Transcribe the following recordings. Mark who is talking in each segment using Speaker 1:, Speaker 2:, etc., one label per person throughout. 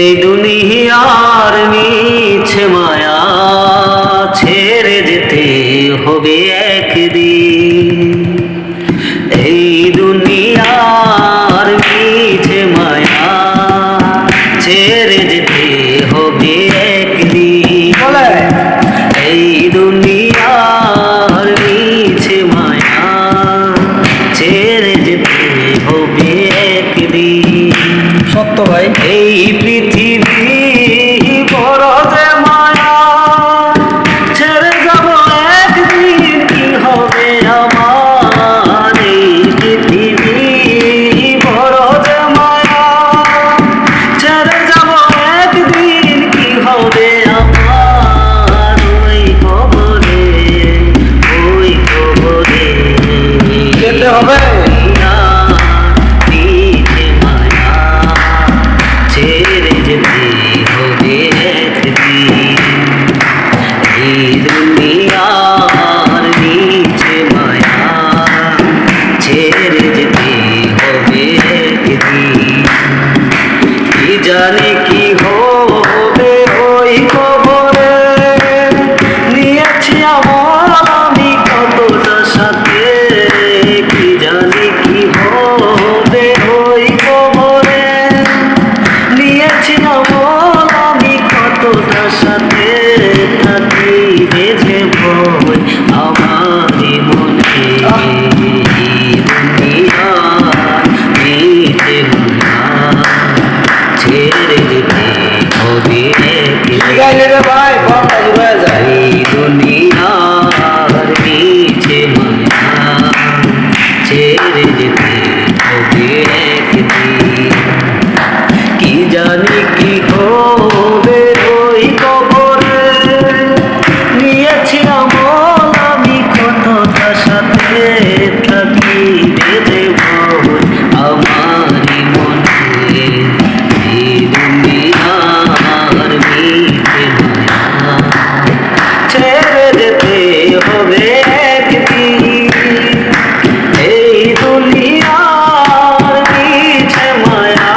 Speaker 1: এই দুনিয়ার মিছে মায়া ছেড়ে যেতে হবে একদিন। এই দুনিয়ার মিছে মায়া ছেড়ে যেতে হবে একদিন। এই দুনিয়ার মিছে মায়া ছেড়ে যেতে হবে একদিন।
Speaker 2: সত্য ভাই।
Speaker 1: এই পৃথিবী বড় যে মায়া, ছেড়ে যাব একদিন, কি হবে আমার। এই পৃথিবী বড় যে মায়া, ছেড়ে যাব একদিন, কি হবে আমার। ওই কবরে, ওই কবরে
Speaker 2: যেতে হবে।
Speaker 1: ছেড়ে যেতে হবে একদিন। এই দুনিয়ার নিচে মায়া ছেড়ে যেতে হবে একদিন। কি জানি কি হবে ওই কবরে, নিয়েছি আমার আমি কতটা সাথে। কি জানি কি হবে ওই কবরে, নিয়েছি আমার আমি কতটা সাথে। থাকি বেঁচে ভয় আমারই মনে। দুনিয়ার মিছে মায়া ছেড়ে যেতে হবে একদিন।
Speaker 2: ভাই
Speaker 1: এই দুনিয়ার মিছে মায়া ছেড়ে যেতে হবে একদিন। কি জানি কি হবে ওই কবরে, নিয়েছি আমল আমি কতটা সাথে। থাকি বেঁধে ভয় আমারই মনে। এই দুনিয়ার মিছে মায়া ছেড়ে যেতে হবে একদিন। এই দুনিয়ার মিছে মায়া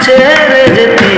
Speaker 1: ছেড়ে যেতে